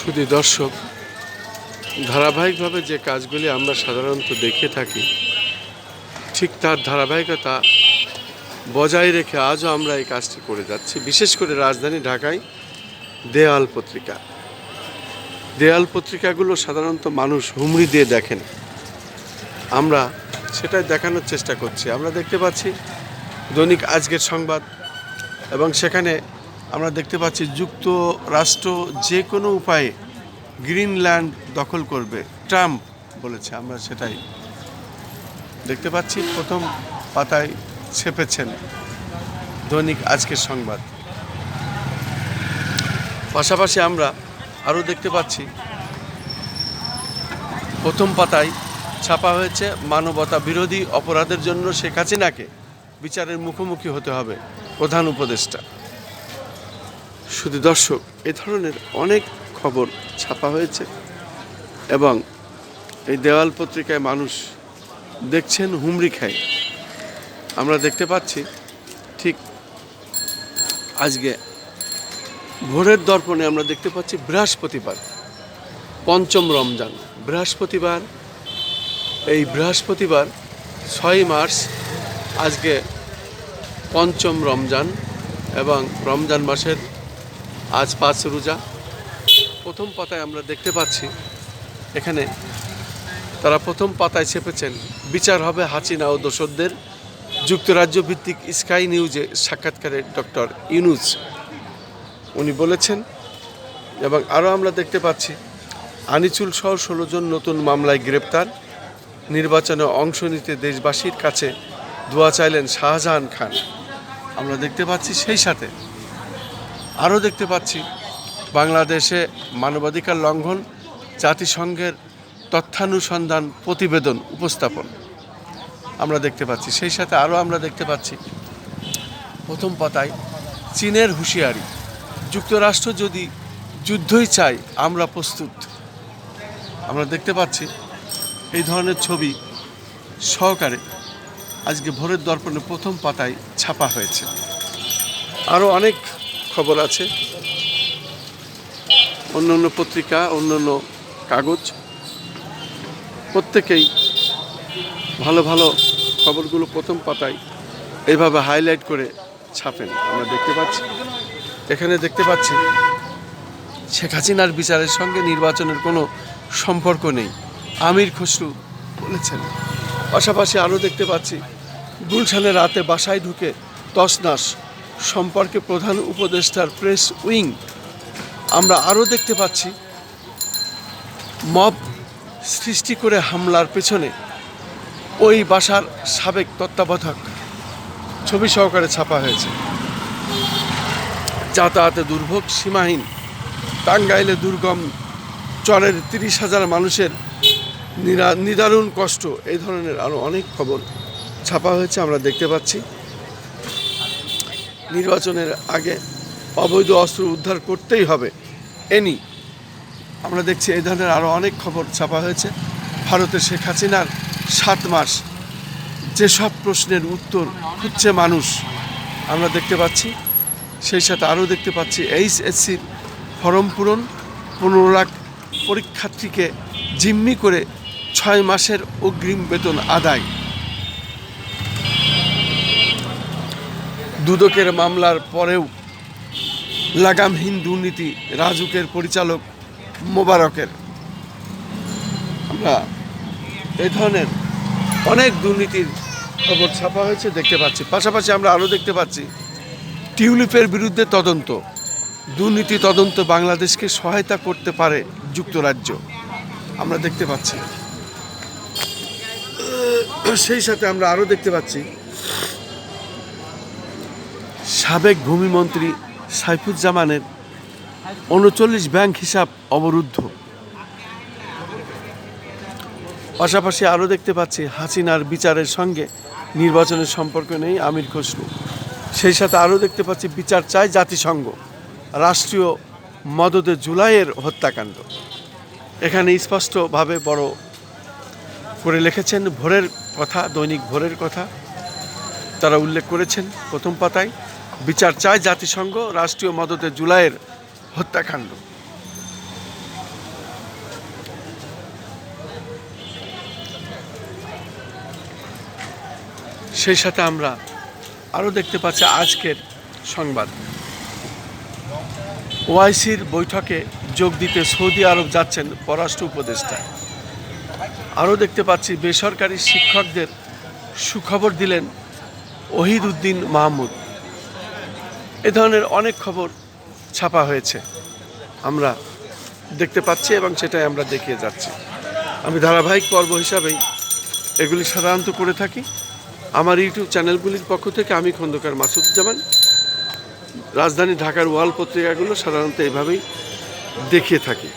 শুধু দর্শক, ধারাবাহিকভাবে যে কাজগুলি আমরা সাধারণত দেখে থাকি, ঠিক তার ধারাবাহিকতা বজায় রেখে আজও আমরা এই কাজটি করে যাচ্ছি। বিশেষ করে রাজধানী ঢাকায় দেয়াল পত্রিকা, দেয়াল পত্রিকাগুলো সাধারণত মানুষ হুমড়ি দিয়ে দেখেন, আমরা সেটাই দেখানোর চেষ্টা করছি। আমরা দেখতে পাচ্ছি দৈনিক আজকের সংবাদ, এবং সেখানে আমরা দেখতে পাচ্ছি যুক্তরাষ্ট্র যে কোনো উপায়ে গ্রিনল্যান্ড দখল করবে, ট্রাম্প বলেছে। আমরা সেটাই দেখতে পাচ্ছি, প্রথম পাতায় ছেপেছেন দৈনিক আজকের সংবাদ। পাশাপাশি আমরা আরও দেখতে পাচ্ছি প্রথম পাতায় ছাপা হয়েছে মানবতা বিরোধী অপরাধের জন্য শেখ হাসিনাকে বিচারের মুখোমুখি হতে হবে প্রধান উপদেষ্টা। শুধু দর্শক, এ ধরনের অনেক খবর ছাপা হয়েছে এবং এই দেওয়াল পত্রিকায় মানুষ দেখছেন হুমড়ি খায়। আমরা দেখতে পাচ্ছি ঠিক আজকে ভোরের দর্পণে আমরা দেখতে পাচ্ছি বৃহস্পতিবার, পঞ্চম রমজান বৃহস্পতিবার। এই বৃহস্পতিবার 6 মার্চ আজকে পঞ্চম রমজান, এবং রমজান মাসের আজ 5 রোজা। প্রথম পাতায় আমরা দেখতে পাচ্ছি এখানে তারা প্রথম পাতায় ছেপেছেন বিচার হবে হাসিনা ও দোসরদের। যুক্তরাজ্য ভিত্তিক স্কাই নিউজে সাক্ষাৎকারে ডক্টর ইউনূস উনি বলেছেন। এবং আরও আমরা দেখতে পাচ্ছি আনিসুল সহ 16 জন নতুন মামলায় গ্রেপ্তার। নির্বাচনে অংশ নিতে দেশবাসীর কাছে দোয়া চাইলেন শাহজাহান খান। আমরা দেখতে পাচ্ছি সেই সাথে আরও দেখতে পাচ্ছি বাংলাদেশে মানবাধিকার লঙ্ঘন, জাতিসংঘের তথ্যানুসন্ধান প্রতিবেদন উপস্থাপন আমরা দেখতে পাচ্ছি। সেই সাথে আরও আমরা দেখতে পাচ্ছি প্রথম পাতায় চীনের হুঁশিয়ারি, যুক্তরাষ্ট্র যদি যুদ্ধই চায় আমরা প্রস্তুত। আমরা দেখতে পাচ্ছি এই ধরনের ছবি সহকারে আজকে ভোরের দর্পণে প্রথম পাতায় ছাপা হয়েছে। আরও অনেক খবর আছে, অন্য অন্য পত্রিকা, অন্য অন্য কাগজ, প্রত্যেকেই ভালো ভালো খবরগুলো প্রথম পাতায় এইভাবে হাইলাইট করে ছাপেন। আমরা দেখতে পাচ্ছি এখানে দেখতে পাচ্ছি শেখ হাসিনার বিচারের সঙ্গে নির্বাচনের কোনো সম্পর্ক নেই, আমির খসরু বলেছেন। পাশাপাশি আরও দেখতে পাচ্ছি গুলশানে রাতে বাসায় ঢুকে তছনছ সম্পর্কে প্রধান উপদেষ্টার প্রেস উইং। আমরা আরও দেখতে পাচ্ছি মব সৃষ্টি করে হামলার পেছনে ওই বাসার সাবেক তত্ত্বাবধায়ক, ছবি সহকারে ছাপা হয়েছে। যাতায়াতে দুর্ভোগ সীমাহীন, টাঙ্গাইলে দুর্গম চরের 30,000 মানুষের নিদারুণ কষ্ট। এই ধরনের আরও অনেক খবর ছাপা হয়েছে। আমরা দেখতে পাচ্ছি নির্বাচনের আগে অবৈধ অস্ত্র উদ্ধার করতেই হবে এনি। আমরা দেখছি এই ধরনের আরও অনেক খবর ছাপা হয়েছে। ভারতে শেখ হাসিনার 7 মাস, যেসব প্রশ্নের উত্তর খুঁজছে মানুষ আমরা দেখতে পাচ্ছি। সেই সাথে আরও দেখতে পাচ্ছি এইচএসসির ফর্ম পূরণ, 15 লাখ পরীক্ষার্থীকে জিম্মি করে 6 মাসের অগ্রিম বেতন আদায়। দুদকের মামলার পরেও লাগামহীন দুর্নীতি রাজুকের পরিচালক মোবারকের। আমরা এই ধরনের অনেক দুর্নীতির খবর ছাপা হয়েছে দেখতে পাচ্ছি। পাশাপাশি আমরা আরও দেখতে পাচ্ছি টিউলিপের বিরুদ্ধে তদন্ত, দুর্নীতি তদন্ত বাংলাদেশকে সহায়তা করতে পারে যুক্তরাজ্য। আমরা দেখতে পাচ্ছি সেই সাথে আমরা আরও দেখতে পাচ্ছি সাবেক ভূমিমন্ত্রী সাইফুজ্জামানের 39 ব্যাংক হিসাব অবরুদ্ধ। পাশাপাশি আরও দেখতে পাচ্ছি হাসিনার বিচারের সঙ্গে নির্বাচনের সম্পর্ক নেই আমির খসরু। সেই সাথে আরও দেখতে পাচ্ছি বিচার চায় জাতিসংঘ, রাষ্ট্রীয় মদদে জুলাইয়ের হত্যাকাণ্ড। এখানে স্পষ্টভাবে বড় করে লিখেছেন ভোরের কথা, দৈনিক ভোরের কথা তারা উল্লেখ করেছেন প্রথম পাতায়, বিচার চায় জাতিসংঘ, রাষ্ট্রীয় মদতে জুলাইয়ের হত্যাকাণ্ড। সেই সাথে আমরা আরও দেখতে পাচ্ছি আজকের সংবাদ, ওআইসির বৈঠকে যোগ দিতে সৌদি আরব যাচ্ছেন পররাষ্ট্র উপদেষ্টা। আরও দেখতে পাচ্ছি বেসরকারি শিক্ষকদের সুখবর দিলেন ওহিদ উদ্দিন মাহমুদ। এ ধরনের অনেক খবর ছাপা হয়েছে, আমরা দেখতে পাচ্ছি এবং সেটাই আমরা দেখিয়ে যাচ্ছি। আমি ধারাবাহিক পর্ব হিসাবেই এগুলি সাধারণত করে থাকি। আমার ইউটিউব চ্যানেলগুলির পক্ষ থেকে আমি খন্দকার মাসুদুজ্জামান রাজধানী ঢাকার ওয়াল পত্রিকাগুলো সাধারণত এভাবেই দেখিয়ে থাকি।